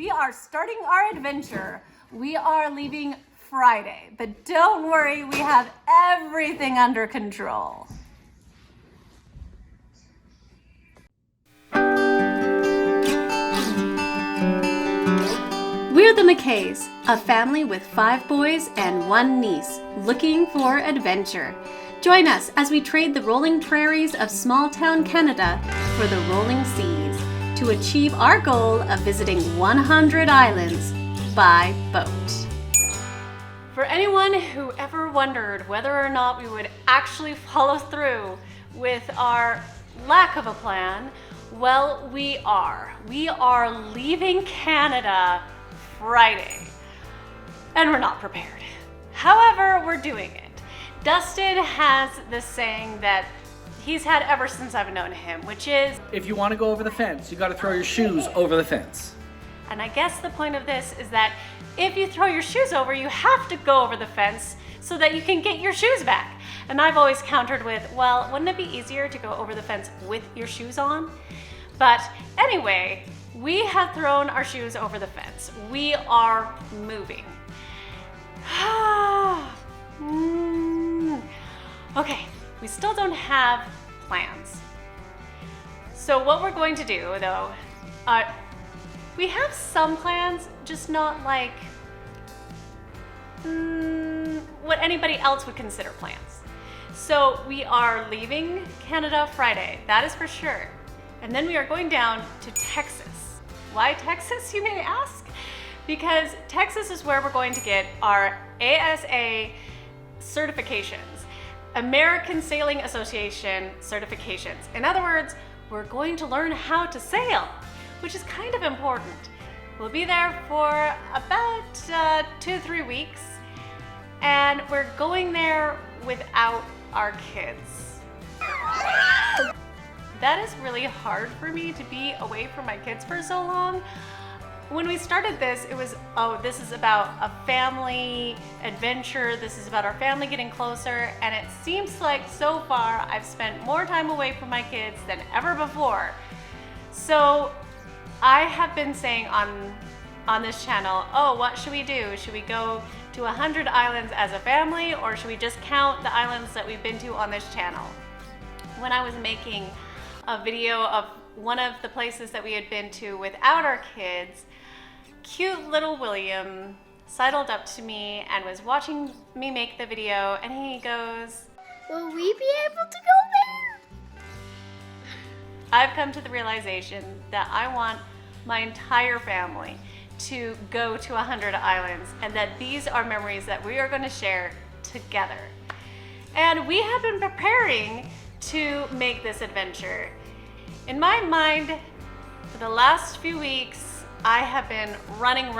we are starting our adventure. We are leaving Friday, but don't worry, we have everything under control. We're the McKays, a family with 5 boys and 1 niece, looking for adventure. Join us as we trade the rolling prairies of small-town Canada for the rolling seas to achieve our goal of visiting 100 islands by boat. For anyone who ever wondered whether or not we would actually follow through with our lack of a plan, well, we are. We are leaving Canada Friday, and we're not prepared. However, we're doing it. Dustin has this saying that he's had ever since I've known him, which is, if you want to go over the fence, you got to throw your shoes over the fence. And I guess the point of this is that if you throw your shoes over, you have to go over the fence so that you can get your shoes back. And I've always countered with, well, wouldn't it be easier to go over the fence with your shoes on? But anyway, we have thrown our shoes over the fence. We are moving. Okay, we still don't have plans. So what we're going to do though, we have some plans, just not like what anybody else would consider plans. So we are leaving Canada Friday, that is for sure. And then we are going down to Texas. Why Texas, you may ask? Because Texas is where we're going to get our ASA certifications, American Sailing Association certifications. In other words, we're going to learn how to sail, which is kind of important. We'll be there for about 2-3 weeks, and we're going there without our kids. That is really hard for me to be away from my kids for so long. When we started this, it was, oh, this is about a family adventure. This is about our family getting closer. And it seems like so far I've spent more time away from my kids than ever before. So I have been saying on this channel, oh, what should we do? Should we go to 100 islands as a family, or should we just count the islands that we've been to on this channel? When I was making a video of one of the places that we had been to without our kids, cute little William sidled up to me and was watching me make the video, and he goes, will we be able to go there? I've come to the realization that I want my entire family to go to 100 islands, and that these are memories that we are going to share together. And we have been preparing to make this adventure. In my mind, for the last few weeks, I have been running.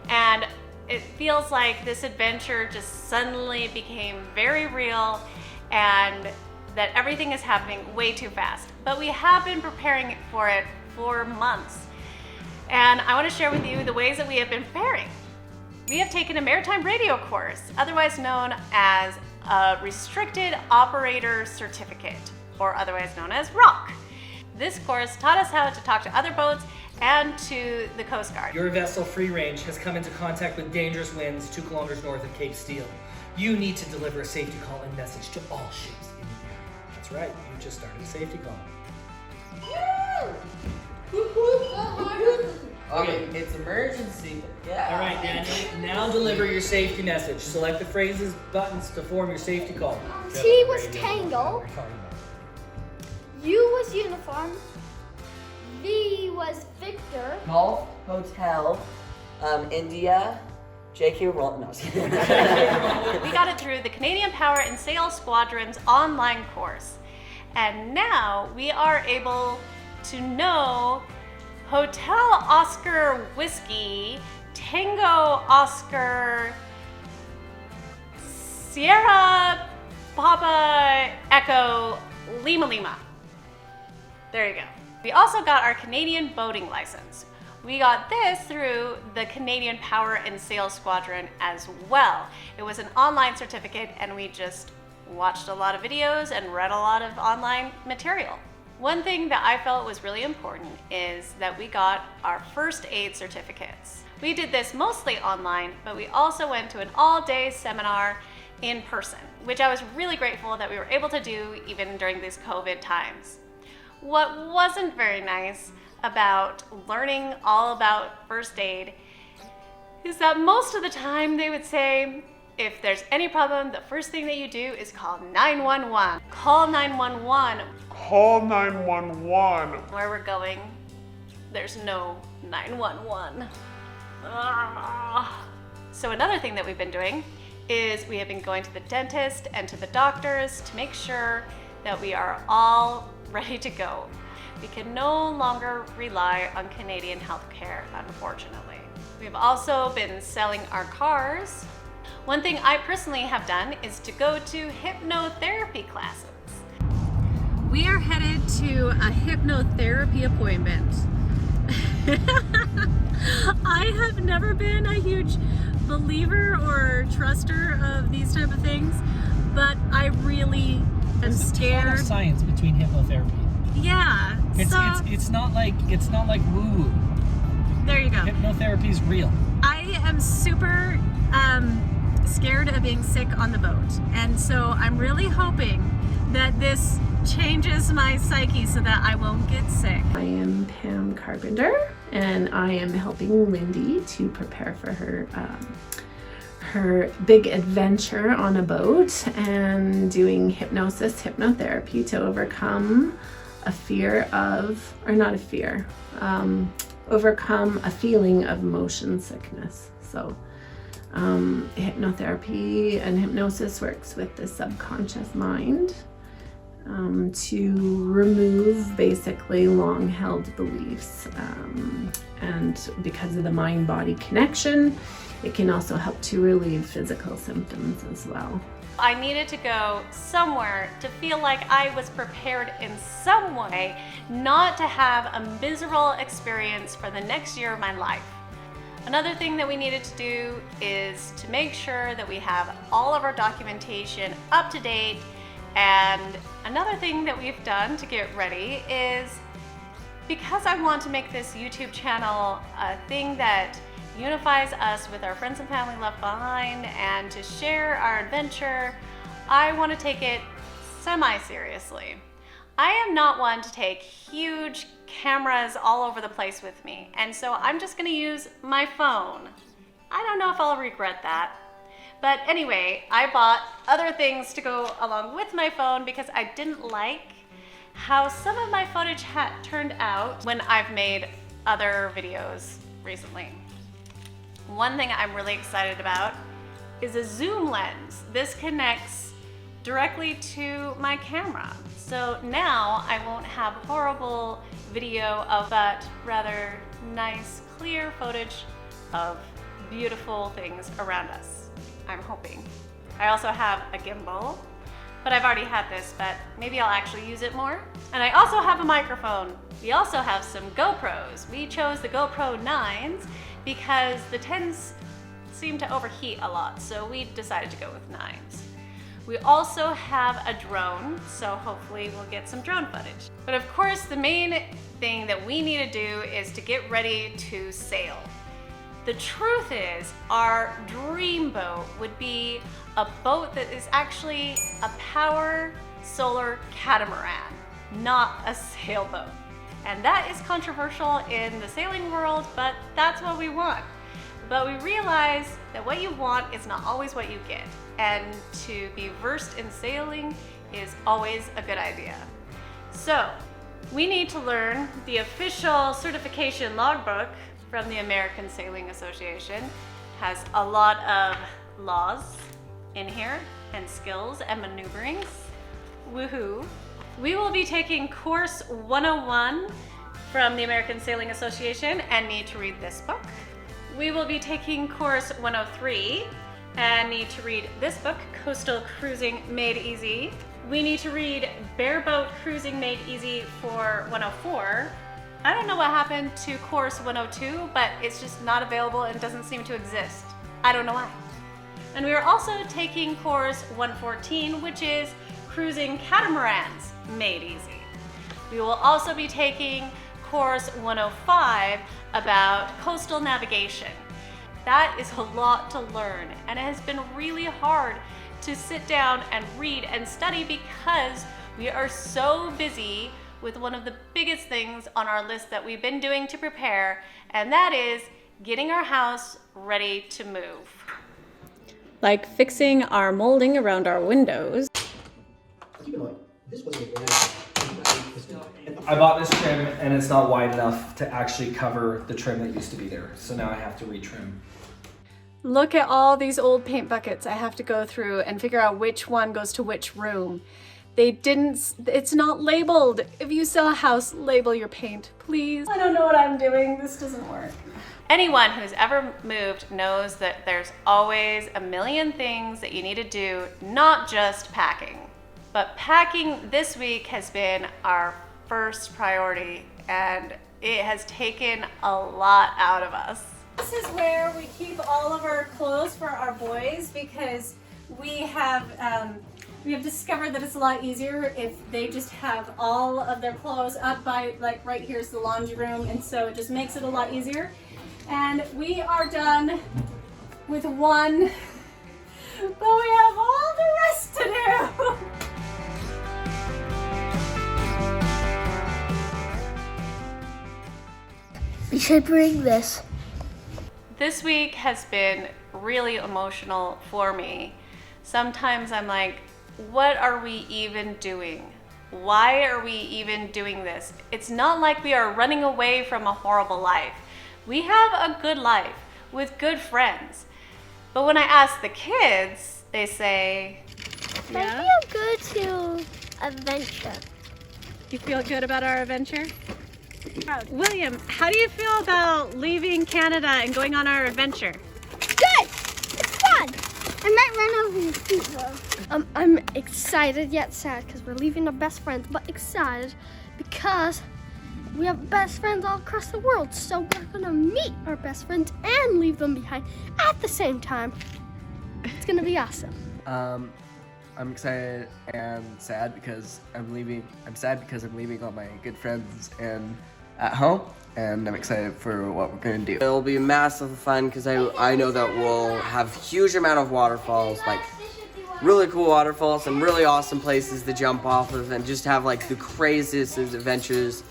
And it feels like this adventure just suddenly became very real, and that everything is happening way too fast. But we have been preparing for it for months. And I want to share with you the ways that we have been preparing. We have taken a maritime radio course, otherwise known as a Restricted Operator Certificate, or otherwise known as ROC. This course taught us how to talk to other boats and to the Coast Guard. Your vessel, Free Range, has come into contact with dangerous winds 2 kilometers north of Cape Steele. You need to deliver a safety call and message to all ships in the area. That's right, you just started a safety call. Okay, it's emergency. Yeah. All right, Daniel, now deliver your safety message. Select the phrases, buttons to form your safety call. T was Tango. U was Uniform. V was Victor. Golf, hotel, India, JK Roll. No. We got it through the Canadian Power and Sail Squadron's online course. And now we are able to know Hotel Oscar Whiskey, Tango Oscar, Sierra Papa Echo Lima. There you go. We also got our Canadian boating license. We got this through the Canadian Power and Sail Squadron as well. It was an online certificate, and we just watched a lot of videos and read a lot of online material. One thing that I felt was really important is that we got our first aid certificates. We did this mostly online, but we also went to an all-day seminar in person, which I was really grateful that we were able to do even during these COVID times. What wasn't very nice about learning all about first aid is that most of the time they would say, if there's any problem, the first thing that you do is call 911. Call 911. Call 911. Where we're going, there's no 911. Ah. So another thing that we've been doing is we have been going to the dentist and to the doctors to make sure that we are all ready to go. We can no longer rely on Canadian healthcare, unfortunately. We've also been selling our cars. One thing I personally have done is to go to hypnotherapy classes. We are headed to a hypnotherapy appointment. I have never been a huge believer or truster of these type of things, but I really am There's a ton scared. of science between hypnotherapy. Yeah, It's not like woo-woo. there you go. Hypnotherapy is real. I am super scared of being sick on the boat, and so I'm really hoping that this changes my psyche so that I won't get sick. I am Pam Carpenter, and I am helping Lindy to prepare for her big adventure on a boat and doing hypnotherapy to overcome a fear of, or not a fear, overcome a feeling of motion sickness. So hypnotherapy and hypnosis works with the subconscious mind to remove basically long-held beliefs, and because of the mind-body connection, it can also help to relieve physical symptoms as well. I needed to go somewhere to feel like I was prepared in some way, not to have a miserable experience for the next year of my life. Another thing that we needed to do is to make sure that we have all of our documentation up to date. And another thing that we've done to get ready is, because I want to make this YouTube channel a thing that unifies us with our friends and family left behind and to share our adventure, I want to take it semi-seriously. I am not one to take huge cameras all over the place with me, and so I'm just going to use my phone. I don't know if I'll regret that. But anyway, I bought other things to go along with my phone because I didn't like how some of my footage had turned out when I've made other videos recently. One thing I'm really excited about is a zoom lens. This connects directly to my camera. So now I won't have horrible video of that rather nice, clear footage of beautiful things around us. I'm hoping. I also have a gimbal, but I've already had this, but maybe I'll actually use it more. And I also have a microphone. We also have some GoPros. We chose the GoPro 9s because the 10s seem to overheat a lot, so we decided to go with 9s. We also have a drone, so hopefully we'll get some drone footage. But of course, the main thing that we need to do is to get ready to sail. The truth is, our dream boat would be a boat that is actually a power solar catamaran, not a sailboat. And that is controversial in the sailing world, but that's what we want. But we realize that what you want is not always what you get. And to be versed in sailing is always a good idea. So we need to learn the official certification logbook from the American Sailing Association. Has a lot of laws in here and skills and maneuverings. Woohoo. We will be taking course 101 from the American Sailing Association and need to read this book. We will be taking course 103 and need to read this book, Coastal Cruising Made Easy. We need to read Bareboat Cruising Made Easy for 104. I don't know what happened to course 102, but it's just not available and doesn't seem to exist. I don't know why. And we are also taking course 114, which is Cruising Catamarans Made Easy. We will also be taking course 105 about coastal navigation. That is a lot to learn, and it has been really hard to sit down and read and study because we are so busy with one of the biggest things on our list that we've been doing to prepare, and that is getting our house ready to move. Like fixing our molding around our windows. I bought this trim and it's not wide enough to actually cover the trim that used to be there. So now I have to retrim. Look at all these old paint buckets I have to go through and figure out which one goes to which room. It's not labeled. If you sell a house, label your paint, please. I don't know what I'm doing. This doesn't work. Anyone who's ever moved knows that there's always a million things that you need to do, not just packing. But packing this week has been our first priority, and it has taken a lot out of us. This is where we keep all of our clothes for our boys because we have discovered that it's a lot easier if they just have all of their clothes up by, like, right here's the laundry room, and so it just makes it a lot easier. And we are done with one, but we have all the rest to do. We should bring this. This week has been really emotional for me. Sometimes I'm like, what are we even doing? Why are we even doing this? It's not like we are running away from a horrible life. We have a good life with good friends. But when I ask the kids, they say, I feel good to adventure. You feel good about our adventure? William, how do you feel about leaving Canada and going on our adventure? Good! It's fun! I might run over your feet though. I'm excited yet sad because we're leaving our best friends, but excited because we have best friends all across the world. So we're gonna meet our best friends and leave them behind at the same time. It's gonna be awesome. I'm excited and sad because I'm leaving. I'm sad because I'm leaving all my good friends and at home, and I'm excited for what we're gonna do. It'll be massive fun because I know that we'll have huge amount of waterfalls, like really cool waterfalls and really awesome places to jump off of and just have like the craziest adventures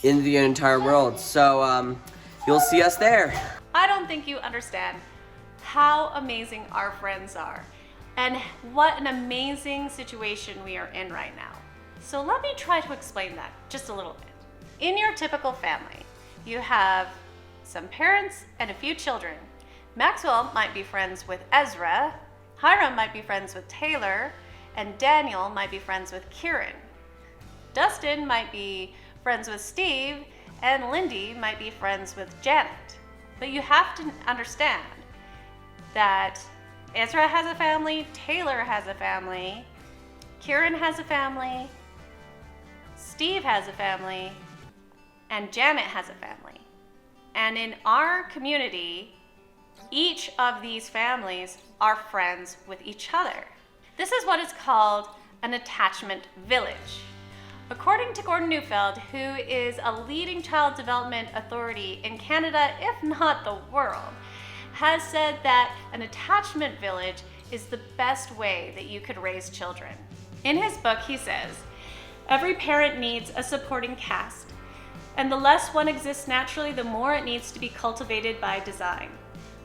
in the entire world. So you'll see us there. I don't think you understand how amazing our friends are and what an amazing situation we are in right now. So let me try to explain that just a little bit. In your typical family, you have some parents and a few children. Maxwell might be friends with Ezra, Hiram might be friends with Taylor, and Daniel might be friends with Kieran. Dustin might be friends with Steve, and Lindy might be friends with Janet. But you have to understand that Ezra has a family, Taylor has a family, Kieran has a family, Steve has a family, and Janet has a family. And in our community, each of these families are friends with each other. This is what is called an attachment village. According to Gordon Neufeld, who is a leading child development authority in Canada, if not the world, has said that an attachment village is the best way that you could raise children. In his book, he says, every parent needs a supporting cast, and the less one exists naturally, the more it needs to be cultivated by design.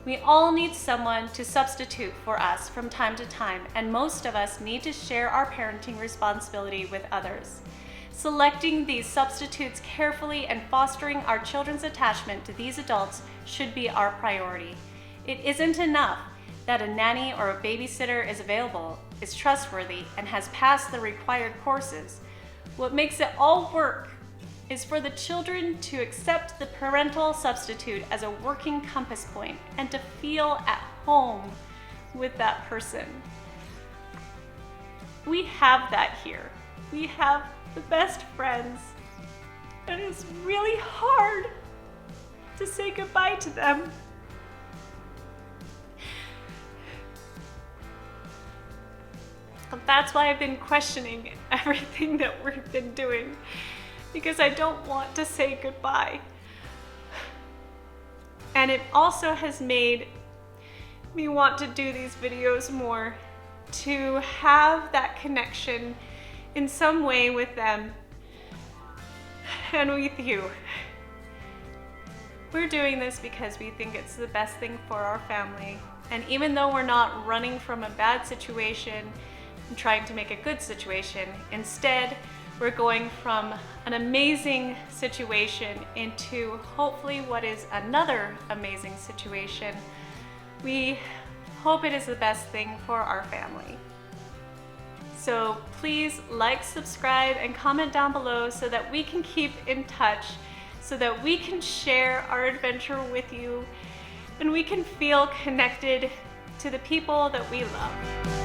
We all need someone to substitute for us from time to time, and most of us need to share our parenting responsibility with others. Selecting these substitutes carefully and fostering our children's attachment to these adults should be our priority. It isn't enough that a nanny or a babysitter is available, is trustworthy, and has passed the required courses. What makes it all work is for the children to accept the parental substitute as a working compass point and to feel at home with that person. We have that here. We have the best friends, and it's really hard to say goodbye to them. That's why I've been questioning everything that we've been doing, because I don't want to say goodbye. And it also has made me want to do these videos more, to have that connection in some way with them and with you. We're doing this because we think it's the best thing for our family. And even though we're not running from a bad situation and trying to make a good situation, instead, we're going from an amazing situation into hopefully what is another amazing situation. We hope it is the best thing for our family. So please like, subscribe, and comment down below so that we can keep in touch, so that we can share our adventure with you and we can feel connected to the people that we love.